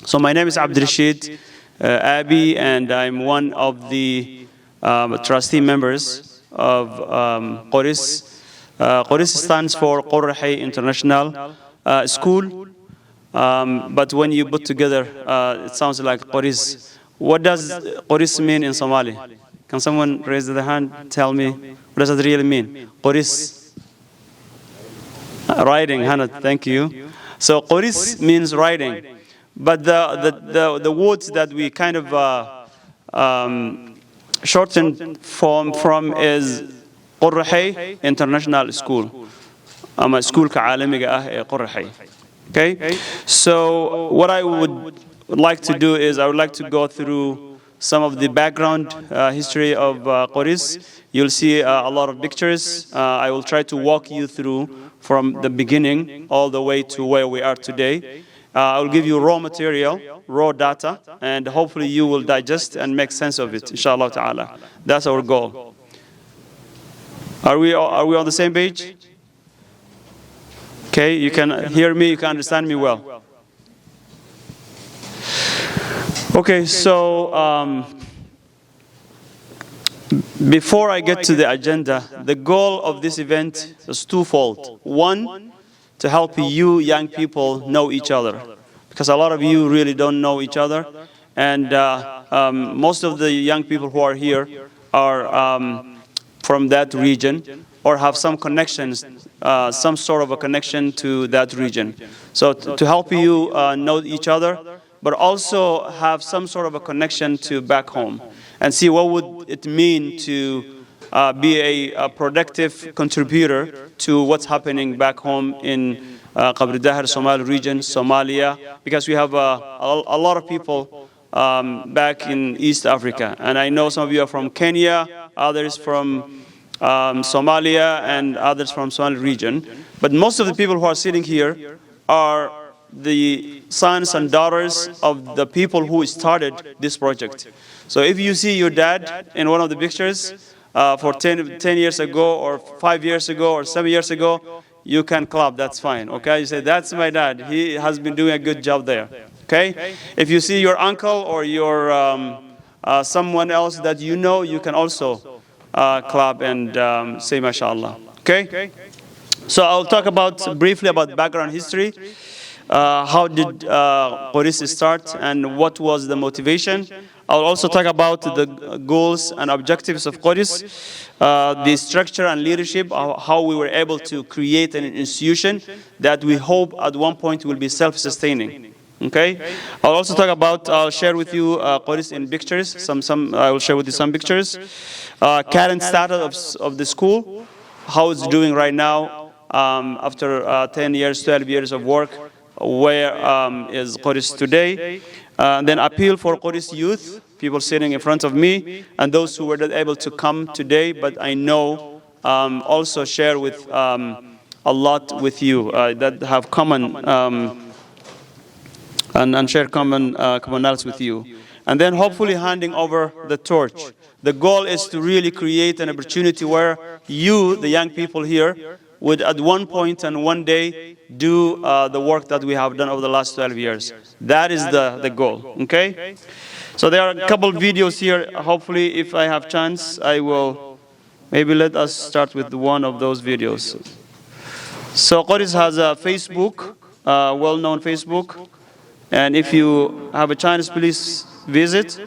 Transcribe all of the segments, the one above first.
So my name is Abdirashid Aabi, and I'm one of the trustee members of Qorrahey. Qorrahey stands for Qorrahey International School, but when you put together, it sounds like Qorrahey. What does Qorrahey mean in Somali? Can someone raise their hand, tell me, what does it really mean? Qorrahey. Riding, Hannah, thank you. So Qorrahey means riding, but the words that we kind of shortened from is Qorrahey International School. Schoolka caalamiga ah ee Qorrahey. Okay, so what I would like to do is I would like to go through some of the background history of Qorrahey. You'll see a lot of pictures. I will try to walk you through from the beginning all the way to where we are today. I will give you raw material, raw data, and hopefully you will digest and make sense of it, inshallah ta'ala. That's our goal. Are we on the same page? Okay, you can hear me, you can understand me well. Okay, so before I get to the agenda, the goal of this event is twofold. One, to help you young people know each other, because a lot of you really don't know each other, and most of the young people who are here are from that region or have some connections, some sort of a connection to that region. So to help you know each other, but also have some sort of a connection to back home and see what would it mean to be a productive contributor to what's happening back home in Kabridahar, Somali region, Somalia, because we have a lot of people back in East Africa. And I know some of you are from Kenya, others from Somalia, and others from Somali region. But most of the people who are sitting here are the sons and daughters of the people who started this project. So if you see your dad in one of the pictures for 10 years ago or 5 years ago or 7 years ago, you can clap, that's fine, okay? You say, that's my dad, he has been doing a good job there, okay? If you see your uncle or your someone else that you know, you can also clap and say mashallah, okay? So I'll talk briefly about background history. How did Qorrahey start and what was the motivation? I'll also talk about the goals and objectives of Qorrahey, the structure and leadership, how we were able to create an institution that we hope at one point will be self-sustaining. Okay? I'll also talk about, I'll share with you Qorrahey in pictures. I will share with you some pictures. Current status of the school, how it's doing right now after 10 years, 12 years of work. Where is Qorrahey today? Then appeal for Qorrahey youth, people sitting in front of me, and those who were not able to come today, but I know also share with a lot with you that have common and share commonalities with you. And then hopefully handing over the torch. The goal is to really create an opportunity where you, the young people here, would at one point and one day do the work that we have done over the last 12 years. That is the goal, okay? So there are a couple of videos here. Hopefully, if I have chance, I will maybe let us start with one of those videos. So Qorrahey has a Facebook, well-known Facebook. And if you have a chance, please visit.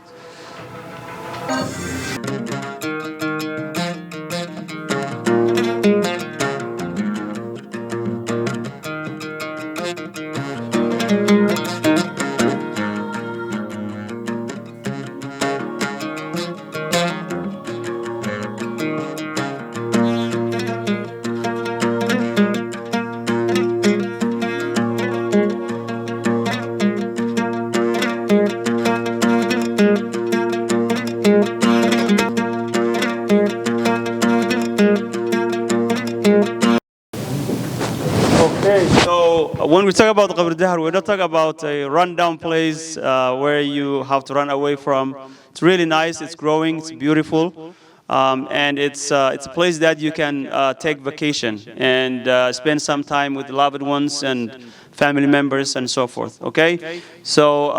When we talk about Kabridahar, we're not talking about a rundown place where you have to run away from. It's really nice, it's growing, it's beautiful, and it's a place that you can take vacation and spend some time with loved ones and family members, and so forth, okay? So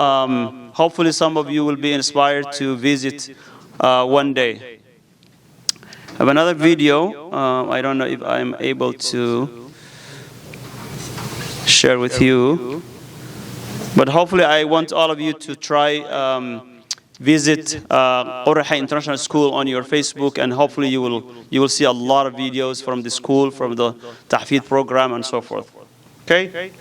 hopefully some of you will be inspired to visit one day. I have another video. I don't know if I'm able to share with you, but hopefully I want all of you to try visit Qorrahey International School on your Facebook, and hopefully you will see a lot of videos from the school, from the Tahfidh program, and so forth. Okay?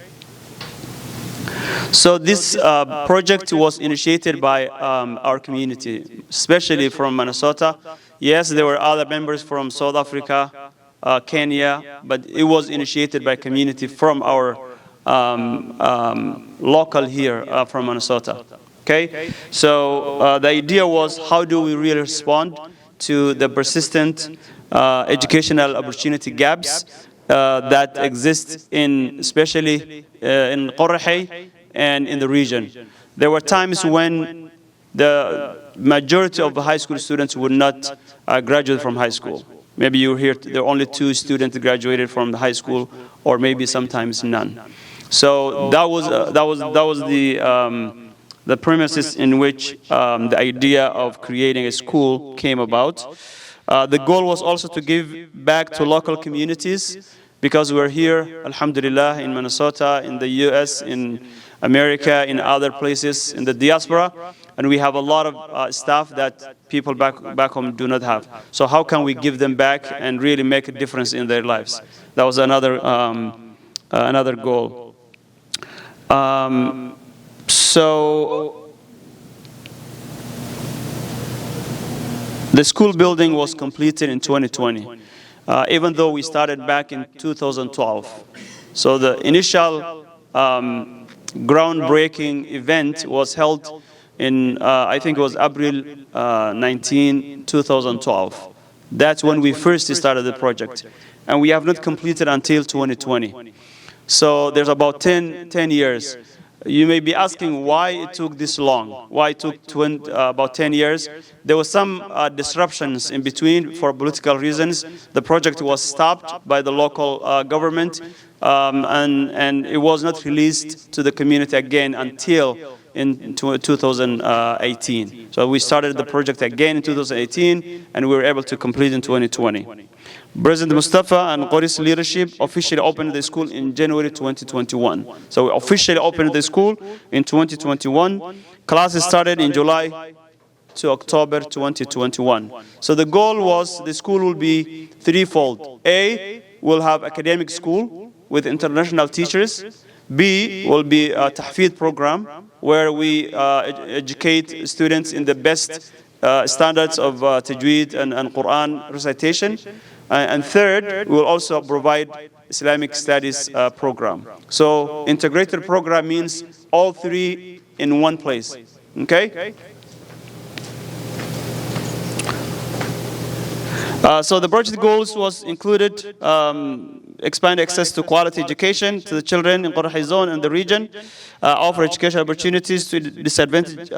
So this project was initiated by our community, especially from Minnesota. Yes, there were other members from South Africa, Kenya, but it was initiated by community from our local here from Minnesota. Okay, so the idea was, how do we really respond to the persistent educational opportunity gaps that exist especially in Qorrahey and in the region. There were times when the majority of the high school students would not graduate from high school. Maybe you hear there are only 2 students graduated from the high school, or maybe sometimes none. So that was the premises in which the idea of creating a school came about. The goal was also to give back to local communities, because we're here, alhamdulillah, in Minnesota, in the US, in America, in other places, in the diaspora, and we have a lot of stuff that people back home do not have. So how can we give them back and really make a difference in their lives? That was another goal. So the school building was completed in 2020, even though we started back in 2012. So the initial groundbreaking event was held in, I think it was April 19, 2012. That's when we first started the project. And we have not completed until 2020. So there's about 10 years. You may be asking why it took this long, why it took about 10 years. There were some disruptions in between for political reasons. The project was stopped by the local government, and it was not released to the community again until in 2018. So we started the project again in 2018, and we were able to complete in 2020. President Mustafa and Qorrahey's leadership officially opened the school in January 2021. So we officially opened the school in 2021. Classes started in July to October 2021. So the goal was the school will be threefold. A, we'll have academic school with international teachers. B, will be a Tahfidh program where we educate students in the best standards of Tajweed and Quran recitation. And third, we will also provide Islamic studies program. So integrated program means all three in one place. Okay? So the project goals was included expand access to quality education to the children in Qorrahey zone and the region, offer education opportunities to disadvantaged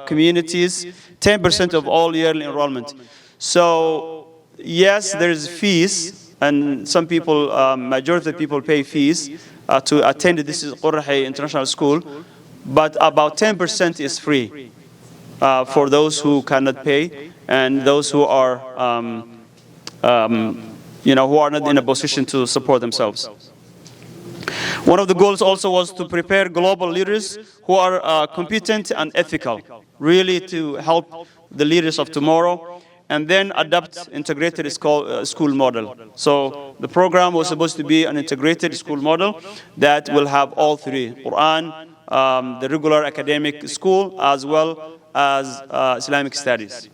communities, 10% of all yearly enrollment. So yes, there's fees, and some people, majority of people pay fees to attend this Qorrahey International School, but about 10% is free for those who cannot pay and those who are who are not in a position to support themselves. One of the goals also was to prepare global leaders who are competent and ethical, really to help the leaders of tomorrow, and then adopt integrated school model. So the program was supposed to be an integrated school model that will have all three: Quran, the regular academic school, as well as Islamic studies.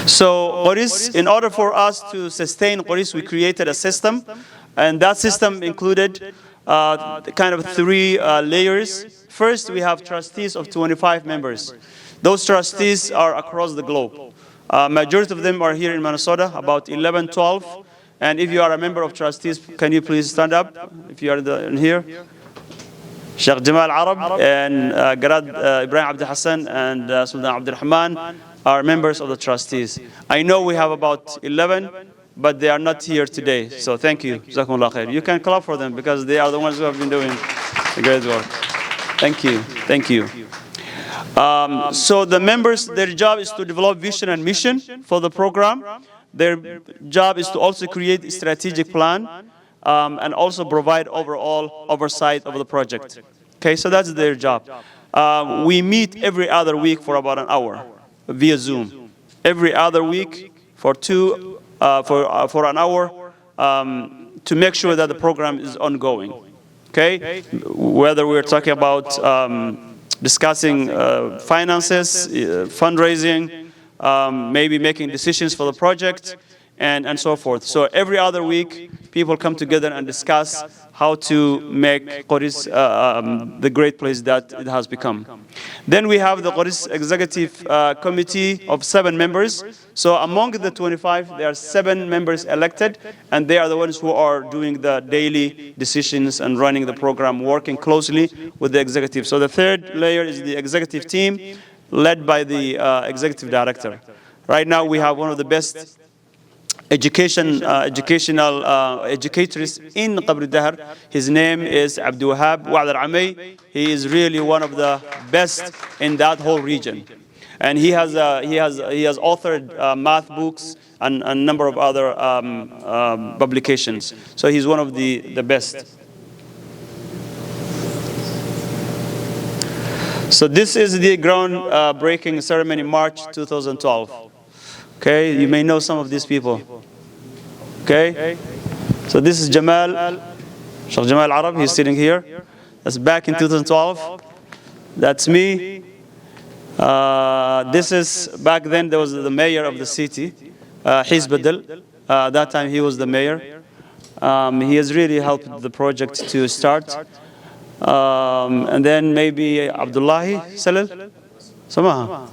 So Qorrahey, in order for us to sustain Qorrahey, we created a system, and that system included kind of three layers. First, we have trustees of 25 members. Those trustees are across the globe. Majority of them are here in Minnesota, about 11, 12. And if you are a member of trustees, can you please stand up if you are in here? Sheikh Jamal Arab and Garad Ibrahim Abdi Hassan and Sultan Abdirahman are members of the trustees. I know we have about 11 but they are not here today. So thank you. Jazakumullah khair. You can clap for them because they are the ones who have been doing the great work. Thank you. Thank you. So the members, their job is to develop vision and mission for the program. Their job is to also create a strategic plan and also provide overall oversight of the project. Okay, so that's their job. We meet every other week for about an hour via Zoom. Every other week for an hour to make sure that the program is ongoing. Okay, whether we're talking about discussing finances, fundraising, maybe making decisions for the project, and so forth. So every other week, people come together and discuss how to make Qorrahey the great place that it has become. Then we have the Qorrahey Executive Committee of 7 members. So among the 25, there are 7 members elected, and they are the ones who are doing the daily decisions and running the program, working closely with the executive. So the third layer is the executive team, led by the executive director. Right now, we have one of the best educational educators in Kabridahar. His name is Dr.Abdirashid Aabi. He is really one of the best in that whole region, and he has authored math books and a number of other publications. So he's one of the best. So this is the ground-breaking ceremony, March 2012. Okay, you may know some of these people. Okay, so this is Jamal, Sheikh Jamal Arab, he's sitting here. That's back in 2012. That's me. This is, back then there was the mayor of the city, Hizbadil. That time he was the mayor. He has really helped the project to start. And then maybe Abdullahi Salil? Samaha.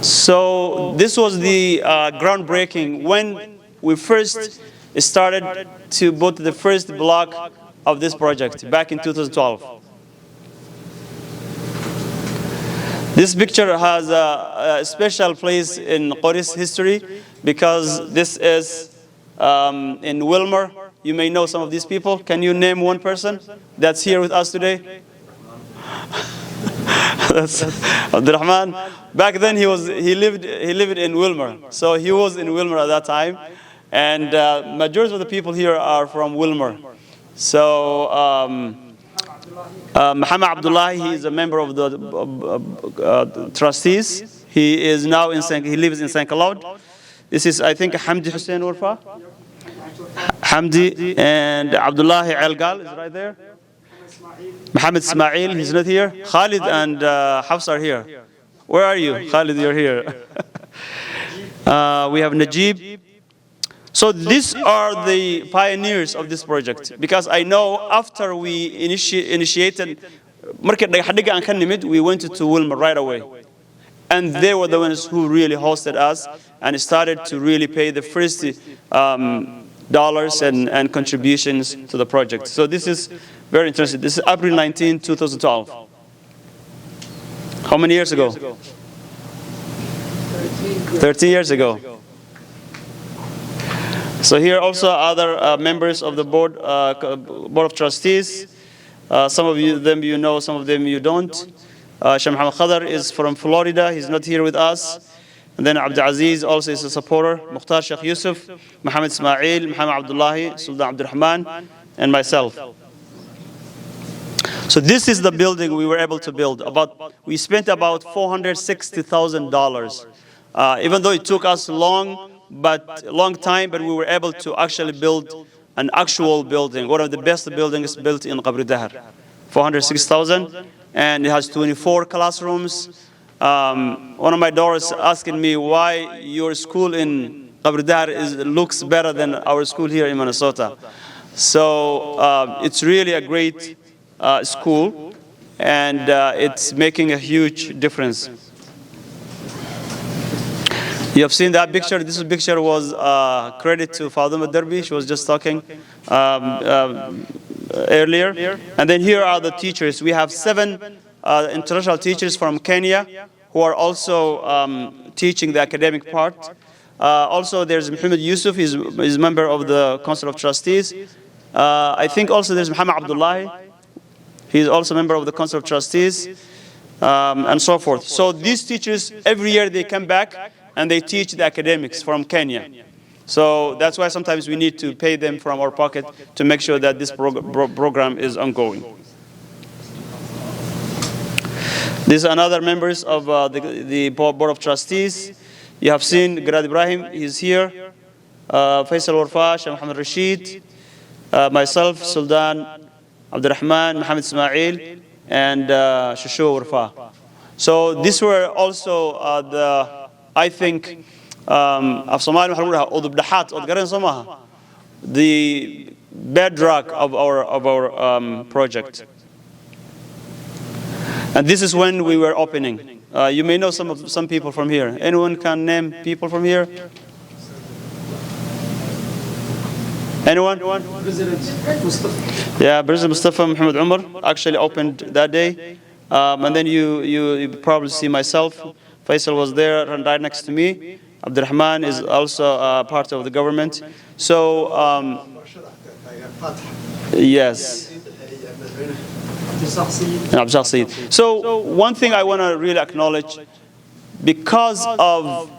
So this was the groundbreaking when we first started to put the first block of this project back in 2012. This picture has a special place in Qorrahey's history because this is in Wilmer. You may know some of these people. Can you name one person that's here with us today? That's Abdurrahman. Back then he lived in Wilmer, so he was in Wilmer at that time, and majority of the people here are from Wilmer. So Muhammad Abdullahi, he is a member of the trustees. He is now he lives in St. Cloud. This is, I think, Hamdi Hussein Urfa. Hamdi and Abdullahi Algal is right there. Muhammad Ismail, he's not here. Khalid and Hafs are here. Where are you? Khalid, you're here. We have Najib. So these are the pioneers of this project, because I know after we initiated, we went to Wilmer right away. And they were the ones who really hosted us and started to really pay the first dollars and contributions to the project. So this is very interesting. This is April 19, 2012. How many years ago? 13 years ago. So here also other members of the board of trustees. Some of them you know, some of them you don't. Sheikh Muhammad Khadar is from Florida. He's not here with us. And then Abdul Aziz also is a supporter. Mukhtar Sheikh Yusuf, Muhammad Ismail, Muhammad Abdullahi, Sultan Abdurrahman, and myself. So this is the building we were able to build. We spent about $460,000. Even though it took us a long time, but we were able to actually build an actual building, one of the best buildings built in Kabridahar. $460,000, and it has 24 classrooms. One of my daughters asking me why your school in Kabridahar looks better than our school here in Minnesota. So it's really a great school, and it's making a huge difference. You have seen that picture. This picture was credit to Fatima Derby. She was just talking earlier. And then here are the teachers. We have 7 international teachers from Kenya who are also teaching the academic part. Also, there's Muhammad Yusuf, he's a member of the Council of Trustees. I think also there's Muhammad Abdullahi, he's also a member of the Council of Trustees, and so forth. So these teachers, every year they come back and they teach the academics from Kenya. So that's why sometimes we need to pay them from our pocket to make sure that this program is ongoing. These are another members of the Board of Trustees. You have seen Grad Ibrahim, he's here. Faisal Warfa, Sheikh Muhammad Rashid, myself, Sultan Abdurrahman, Muhammad Ismail, and Shushu Warfa. So these were also I think, the bedrock of our project. And this is when we were opening. You may know some people from here. Anyone can name people from here? Anyone? Yeah, President Mustafa Muhammad Umar actually opened that day. And then you probably see myself. Faisal was there right next to me. Abdurrahman is also part of the government. So, yes. So one thing I want to really acknowledge, because of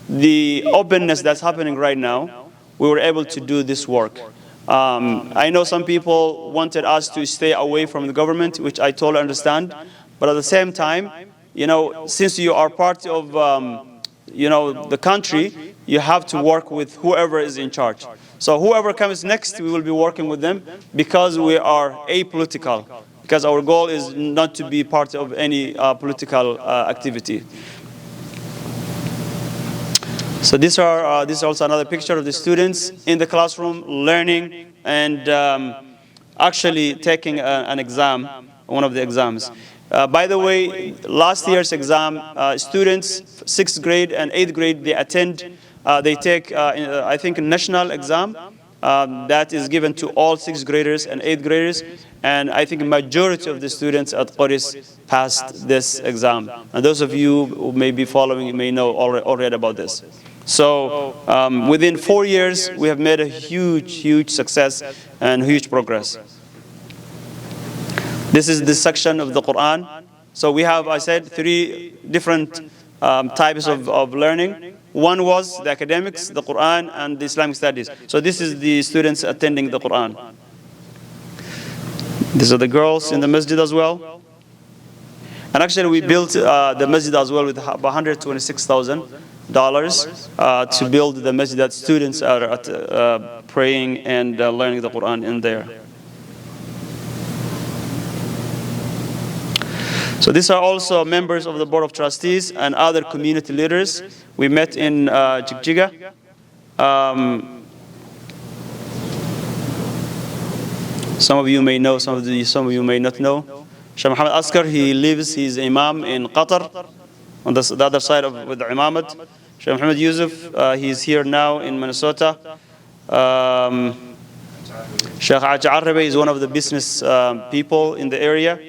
the openness that's happening right now, we were able to do this work. I know some people wanted us to stay away from the government, which I totally understand. But at the same time, since you are part of the country, you have to work with whoever is in charge. So whoever comes next, we will be working with them because we are apolitical. Because our goal is not to be part of any political activity. So this is also another picture of the students in the classroom learning and actually taking an exam, one of the exams. By the way, last year's exam, students, 6th grade and 8th grade, they take, I think, a national exam that is given to all 6th graders and 8th graders. And I think a majority of the students at Qorrahey passed this exam. And those of you who may be following may know already about this. So within 4 years, we have made a huge success and huge progress. This is the section of the Quran. So we have, I said, 3 different types of learning. One was the academics, the Quran, and the Islamic studies. So this is the students attending the Quran. These are the girls in the masjid as well. And actually we built the masjid as well with $126,000 to build the masjid that students are praying and learning the Quran in there. So these are also members of the Board of Trustees and other community leaders. We met in Jigjiga. Some of you may know, some of you may not know. Sheikh Muhammad Askar, he's Imam in Qatar, on the other side with the Imamat. Sheikh Muhammad Yusuf, he's here now in Minnesota. Sheikh Arabi is one of the business people in the area.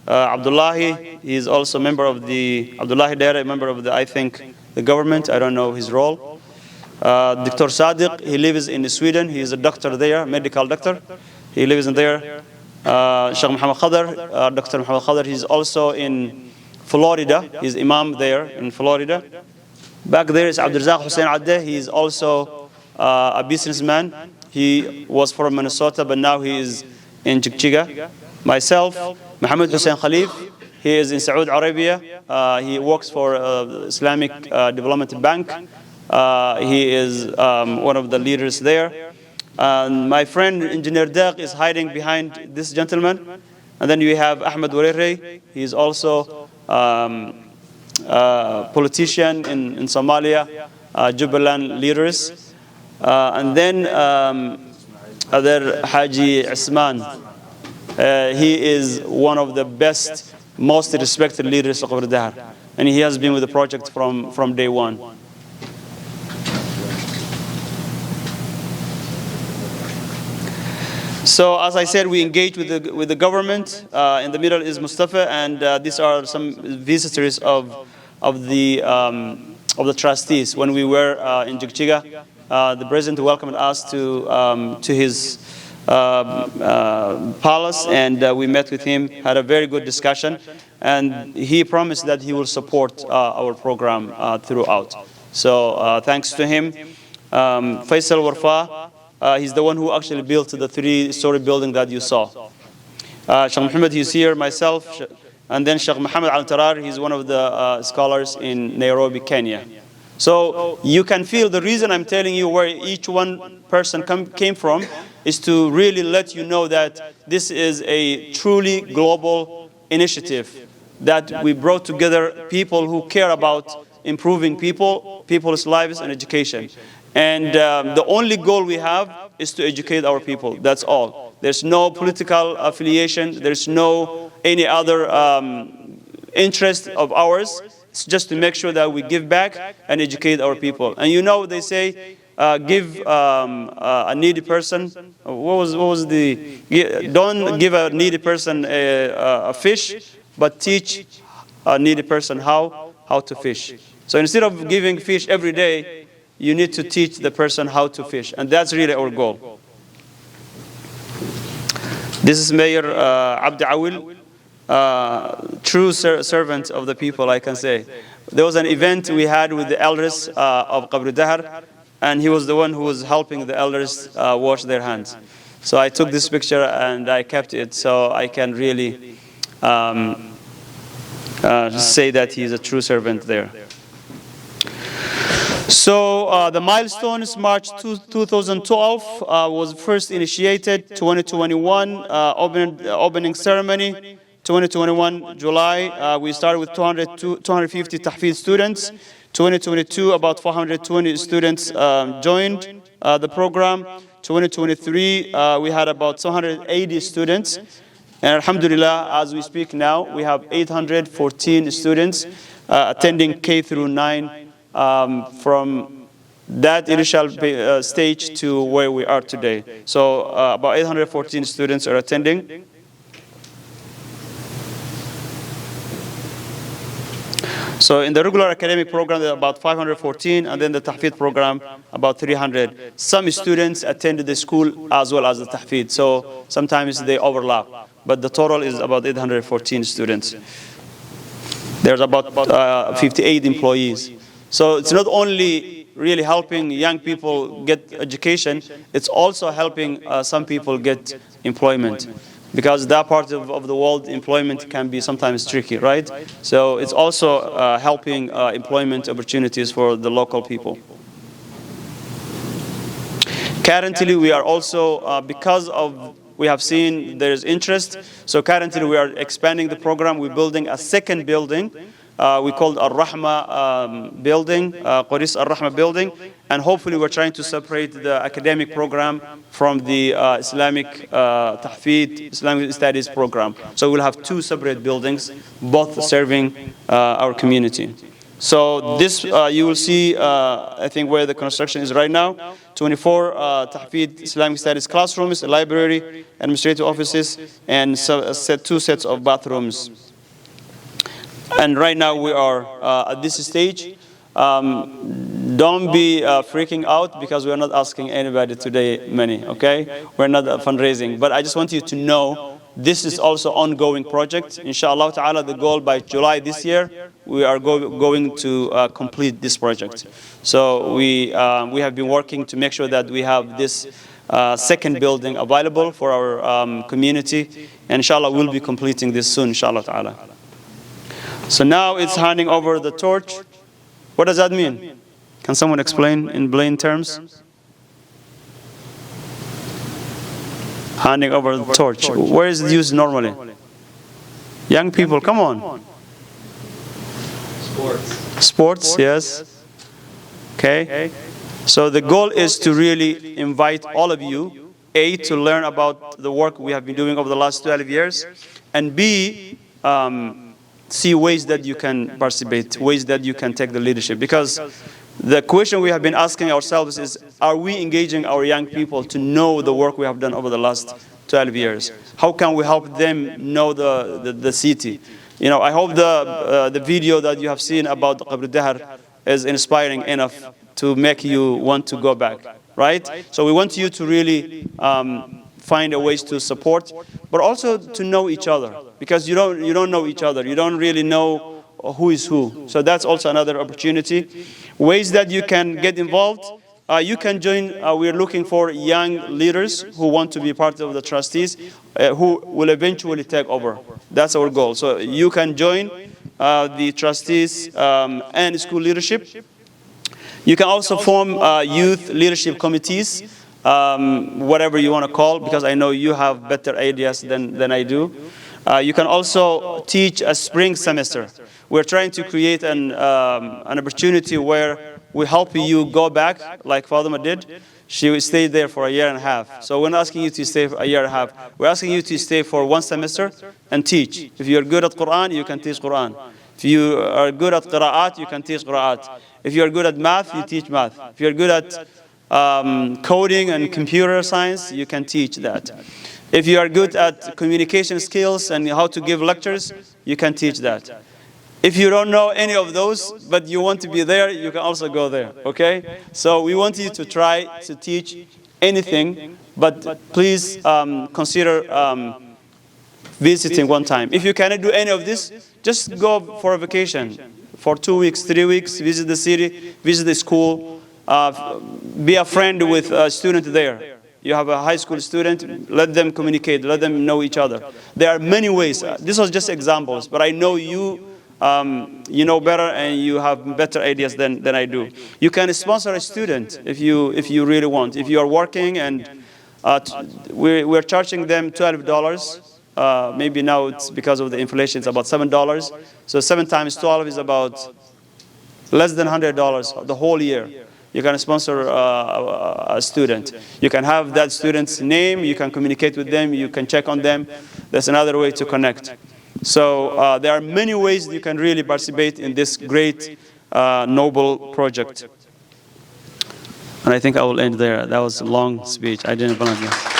Abdullahi, he is also a member of the, Abdullahi Dara, a member of the, I think, the government. I don't know his role. Dr. Sadiq, he lives in Sweden. He is a doctor there, medical doctor. He lives in there. Sheikh Muhammad Khadr, Dr. Muhammad Khadr, he's also in Florida. He's Imam there in Florida. Back there is Abdirazak Hussein Adde. He is also a businessman. He was from Minnesota, but now he is in Jigjiga. Myself, Muhammad Hussein Khalif, he is in Saudi Arabia. He works for Islamic Development Bank. He is one of the leaders there. My friend Engineer Daq is hiding behind this gentleman. And then you have Ahmed Warere. He is also a politician in Somalia, Jubaland leaders. And then other Haji Isman. He is one of the best, most respected leaders of Kabridahar. And he has been with the project from day one. So as I said, we engage with the government. In the middle is Mustafa, and these are some visitors of the of the trustees when we were in Jigjiga. The president welcomed us to his palace, and we met with him, had a very good discussion, and he promised that he will support our program throughout. So thanks to him. Faisal Warfa, he's the one who actually built the 3-story building that you saw. Sheikh Muhammad, he's here, myself, and then Sheikh Muhammad Al-Tarar, he's one of the scholars in Nairobi, Kenya. So you can feel the reason I'm telling you where each one person came from is to really let you know that this is a truly global initiative, that we brought together people who care about improving people's lives and education. And the only goal we have is to educate our people. That's all. There's no political affiliation. There's no any other interest of ours. It's just to make sure that we give back and educate our people. And you know, they say, give a needy person. What was the? Don't give a needy person a fish, but teach a needy person how to fish. So instead of giving fish every day, you need to teach the person how to fish, and that's really our goal. This is Mayor Abdi Awil, true servant of the people, I can say. There was an event we had with the elders of Kabridahar, and he was the one who was helping the elders wash their hands. So I took this picture and I kept it so I can really say that he's a true servant there. So the milestones, March 2012 was first initiated, 2021 opening ceremony, 2021 July we started with 250 tahfidh students, 2022 about 420 students joined the program, 2023 we had about 280 students, and alhamdulillah, as we speak now, we have 814 students attending K through 9 from that initial stage to where we are today. So about 814 students are attending. So in the regular academic program, there are about 514, and then the tahfidh program, about 300. Some students attended the school as well as the tahfidh, so sometimes they overlap. But the total is about 814 students. There's about 58 employees. So it's not only really helping young people get education, it's also helping some people get employment. Because that part of the world, employment can be sometimes tricky, right? So it's also helping employment opportunities for the local people. Currently, we are also, because of we have seen there's interest, so currently we are expanding the program. We're building a second building. We called Al-Rahma building, Qoris Al-Rahma building, and hopefully we're trying to separate the academic program from the Islamic Tahfidh, Islamic Studies program. So we'll have two separate buildings, both serving our community. So this, you will see, I think where the construction is right now, 24 Tahfidh Islamic Studies classrooms, a library, administrative offices, and two sets of bathrooms. And right now we are at this stage. Don't be freaking out because we are not asking anybody today money, okay? We're not fundraising. But I just want you to know this is also ongoing project. Inshallah ta'ala, the goal by July this year, we are going to complete this project. So we have been working to make sure that we have this second building available for our community. And inshallah, we'll be completing this soon, inshallah ta'ala. So now it's handing over the torch. What does that mean? Can someone explain in plain terms? Handing over the torch. Where is it used normally? Young people, come on. Sports. Sports, yes. Okay. So the goal is to really invite all of you, A, to learn about the work we have been doing over the last 12 years, and B, see ways that you can participate, ways that you can take the leadership. Because the question we have been asking ourselves is, are we engaging our young people to know the work we have done over the last 12 years? How can we help them know the city? You know, I hope the video that you have seen about Kabridahar is inspiring enough to make you want to go back, right? So we want you to really find a ways to support, but also to know each other, because you don't know each other. You don't really know who is who. So that's also another opportunity. Ways that you can get involved. You can join. We're looking for young leaders who want to be part of the trustees, who will eventually take over. That's our goal. So you can join the trustees and school leadership. You can also form youth leadership committees, whatever you want to call, because I know you have better ideas than I do. You can also teach a spring semester. We're trying to create an opportunity where we help you go back, like Fatima did. She stayed there for a year and a half. So we're not asking you to stay for a year and a half. We're asking you to stay for one semester and teach. If you're good at Quran, you can teach Quran. If you are good at qira'at, you can teach qira'at. If you're good at math, you teach math. If you're good at coding and computer science, you can teach that. If you are good at communication skills and how to give lectures, you can teach that. If you don't know any of those, but you want to be there, you can also go there, okay? So we want you to try to teach anything, but please consider visiting one time. If you cannot do any of this, just go for a vacation for 2 weeks, 3 weeks, visit the city, visit the school, be a friend with a student there. You have a high school student, let them communicate, let them know each other. There are many ways. This was just examples, but I know you know better and you have better ideas than I do. You can sponsor a student if you really want. If you are working and we're charging them $12. Maybe now it's because of the inflation, it's about $7. So 7 times 12 is about less than $100 the whole year. You can sponsor a student. You can have that student's name, you can communicate with them, you can check on them. That's another way to connect. So there are many ways you can really participate in this great, noble project. And I think I will end there. That was a long speech. I didn't plan that.